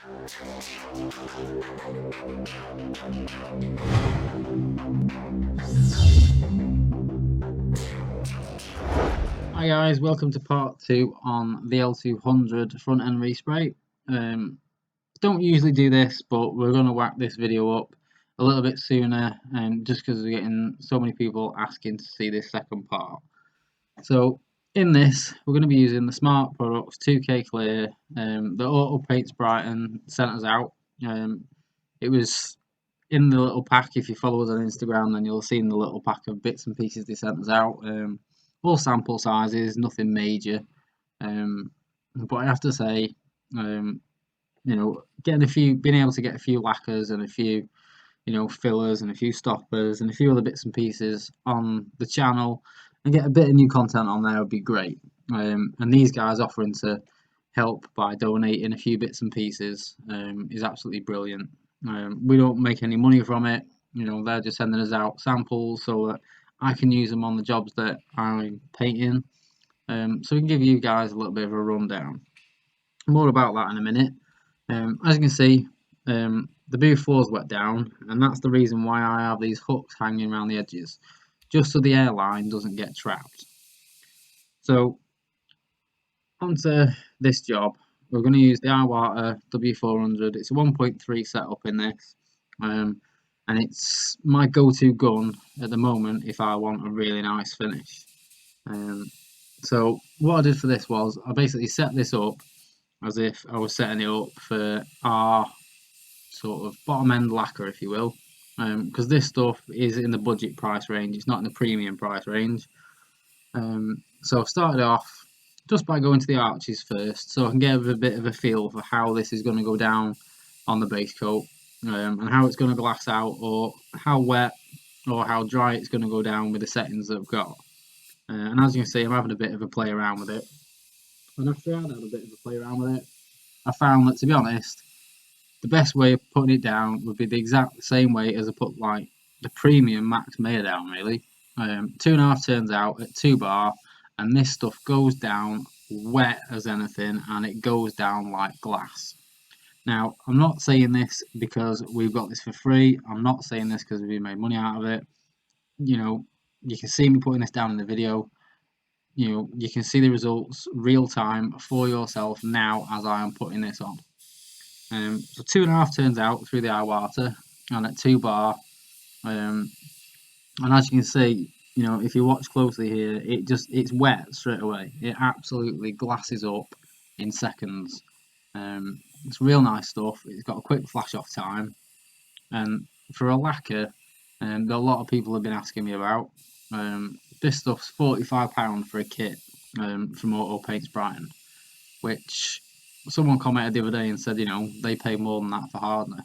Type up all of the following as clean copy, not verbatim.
Hi guys, welcome to part 2 on the L200 front end respray. Don't usually do this, but we're going to whack this video up a little bit sooner, just because we're getting so many people asking to see this second part. So in this, we're going to be using the Smart Products 2K Clear. The Auto Paints Brighton sent us out. It was in the little pack. If you follow us on Instagram, then you'll have seen the little pack of bits and pieces they sent us out. All sample sizes, nothing major. But I have to say, being able to get a few lacquers and a few, fillers and a few stoppers and a few other bits and pieces on the channel and get a bit of new content on there would be great. And these guys offering to help by donating a few bits and pieces is absolutely brilliant. We don't make any money from it. They're just sending us out samples so that I can use them on the jobs that I'm painting. So we can give you guys a little bit of a rundown. More about that in a minute. As you can see, the booth floor's wet down, and that's the reason why I have these hooks hanging around the edges, just so the airline doesn't get trapped. So onto this job, we're going to use the Iwata W400. It's a 1.3 setup in this, and it's my go-to gun at the moment if I want a really nice finish. So what I did for this was I basically set this up as if I was setting it up for our sort of bottom end lacquer, if you will, because this stuff is in the budget price range. It's not in the premium price range. So I've started off just by going to the arches first, so I can get a bit of a feel for how this is going to go down on the base coat, and how it's going to glass out, or how wet or how dry it's going to go down with the settings that I've got. And as you can see, I'm having a bit of a play around with it. And after I'd had a bit of a play around with it, I found that, to be honest, the best way of putting it down would be the exact same way as I put like the premium Max Maya down, really. 2.5 turns out at 2 bar, and this stuff goes down wet as anything, and it goes down like glass. Now, I'm not saying this because we've got this for free. I'm not saying this because we made money out of it. You can see me putting this down in the video. You can see the results real time for yourself now as I am putting this on. So 2.5 turns out through the Iwata, and at 2 bar, and as you can see, if you watch closely here, it's wet straight away. It absolutely glasses up in seconds. It's real nice stuff. It's got a quick flash off time, and for a lacquer, that a lot of people have been asking me about. This stuff's £45 for a kit from Auto Paints Brighton, which someone commented the other day and said, they pay more than that for hardener.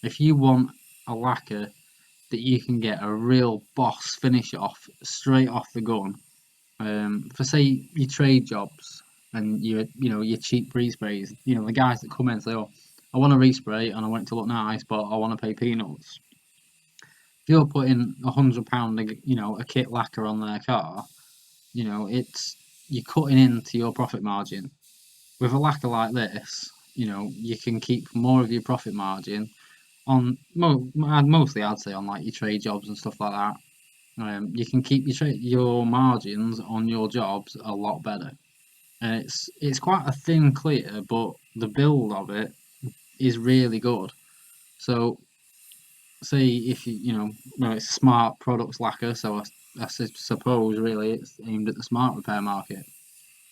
If you want a lacquer that you can get a real boss finish off straight off the gun, for say your trade jobs and your cheap resprays, the guys that come in and say, oh, I want a respray and I want it to look nice, but I want to pay peanuts. If you're putting £100, a kit lacquer on their car, you're cutting into your profit margin. With a lacquer like this, you can keep more of your profit margin on mostly, I'd say, on like your trade jobs and stuff like that. You can keep your margins on your jobs a lot better, and it's quite a thin clear, but the build of it is really good. So, say if it's a Smart Products lacquer, so I suppose really it's aimed at the smart repair market,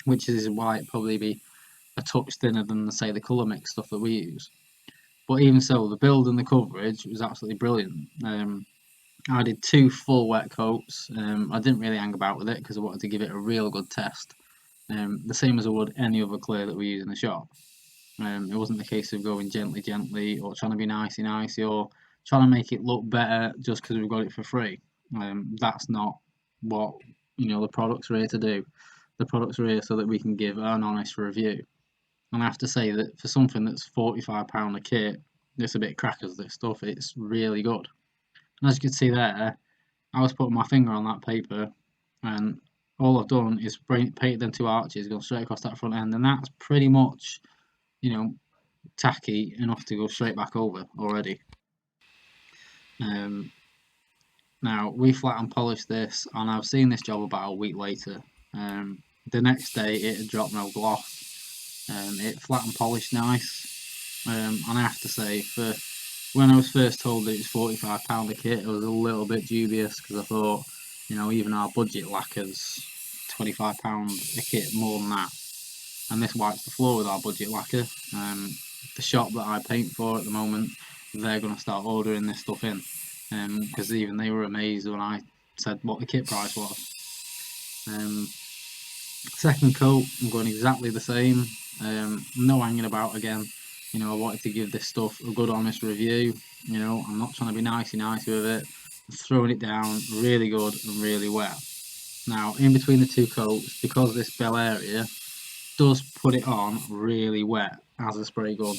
which is why it probably be a touch thinner than say the colour mix stuff that we use. But even so, the build and the coverage was absolutely brilliant. I did 2 full wet coats. I didn't really hang about with it because I wanted to give it a real good test, the same as I would any other clear that we use in the shop. It wasn't the case of going gently or trying to be nicey or trying to make it look better just because we've got it for free. That's not what the products are here to do. The products are here so that we can give an honest review. And I have to say that for something that's £45 a kit, it's a bit crackers, this stuff. It's really good. And as you can see there, I was putting my finger on that paper, and all I've done is paint them 2 arches, go straight across that front end, and that's pretty much, tacky enough to go straight back over already. Now we flat and polished this, and I've seen this job about a week later. The next day it had dropped no gloss. It flat and polished nice, and I have to say, for when I was first told that it was £45 a kit, I was a little bit dubious, because I thought, you know, even our budget lacquers, £25 a kit, more than that. And this wipes the floor with our budget lacquer. The shop that I paint for at the moment, they're going to start ordering this stuff in, because even they were amazed when I said what the kit price was. Second coat, I'm going exactly the same. No hanging about again. You know, I wanted to give this stuff a good honest review. You know, I'm not trying to be nicey with it. I'm throwing it down really good and really wet. Now, in between the two coats, because this bell area does put it on really wet as a spray gun,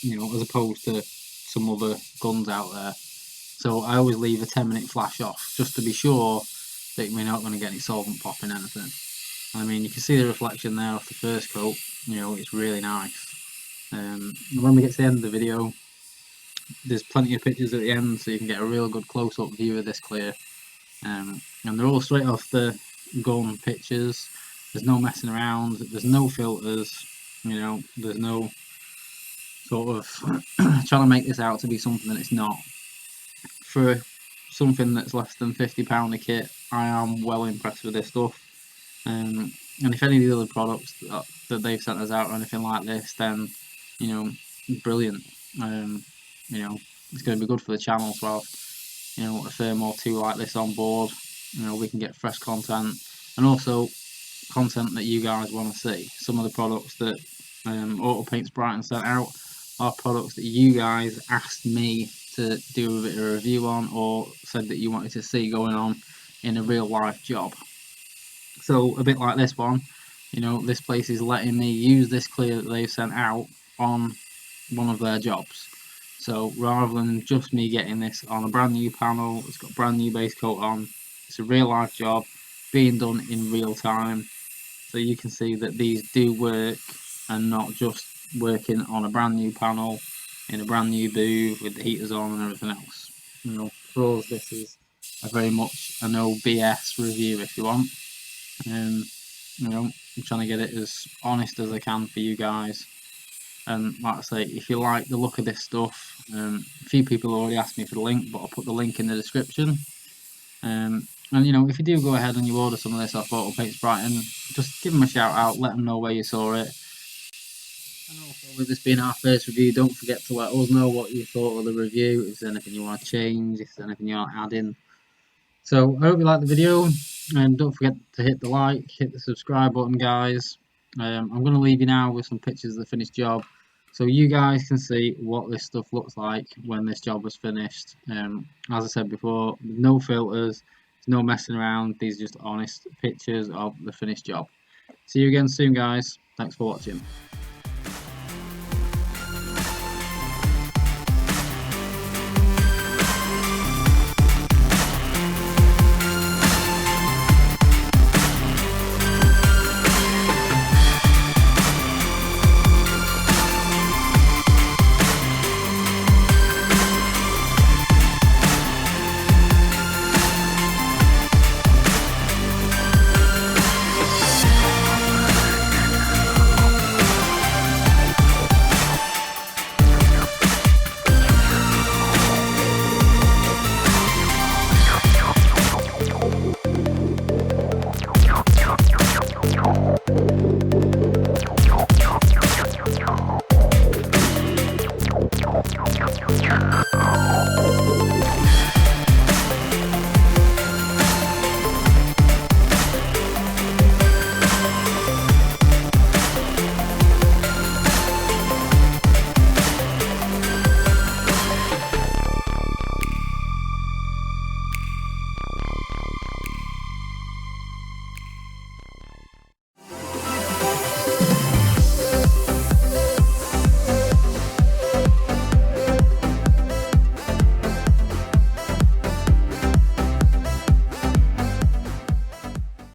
you know, as opposed to some other guns out there. So I always leave a 10-minute flash off, just to be sure that we're not going to get any solvent popping anything. I mean, you can see the reflection there off the first coat. You know, it's really nice. When we get to the end of the video, there's plenty of pictures at the end, so you can get a real good close-up view of this clear. And they're all straight off the gun pictures. There's no messing around. There's no filters. You know, there's no sort of trying to make this out to be something that it's not. For something that's less than £50 a kit, I am well impressed with this stuff. And if any of the other products that they've sent us out or anything like this, then, you know, brilliant. You know, it's going to be good for the channel as well. You know, a firm or two like this on board, you know, we can get fresh content, and also content that you guys want to see. Some of the products that Auto Paints Brighton sent out are products that you guys asked me to do a bit of a review on, or said that you wanted to see going on in a real life job. So a bit like this one, you know, this place is letting me use this clear that they've sent out on one of their jobs. So rather than just me getting this on a brand new panel, it's got brand new base coat on, it's a real life job being done in real time. So you can see that these do work, and not just working on a brand new panel in a brand new booth with the heaters on and everything else. You know, for us, this is a very much a no BS review, if you want. You know, I'm trying to get it as honest as I can for you guys. And like I say, if you like the look of this stuff, a few people already asked me for the link, but I'll put the link in the description. And you know, if you do go ahead and you order some of this off Auto Paints Brighton, just give them a shout out, let them know where you saw it. And also, with this being our first review, don't forget to let us know what you thought of the review, if there's anything you want to change, if there's anything you want to add in. So I hope you liked the video, and don't forget to hit the like, hit the subscribe button, guys. I'm going to leave you now with some pictures of the finished job, so you guys can see what this stuff looks like when this job was finished. As I said before, no filters, no messing around, these are just honest pictures of the finished job. See you again soon, guys. Thanks for watching.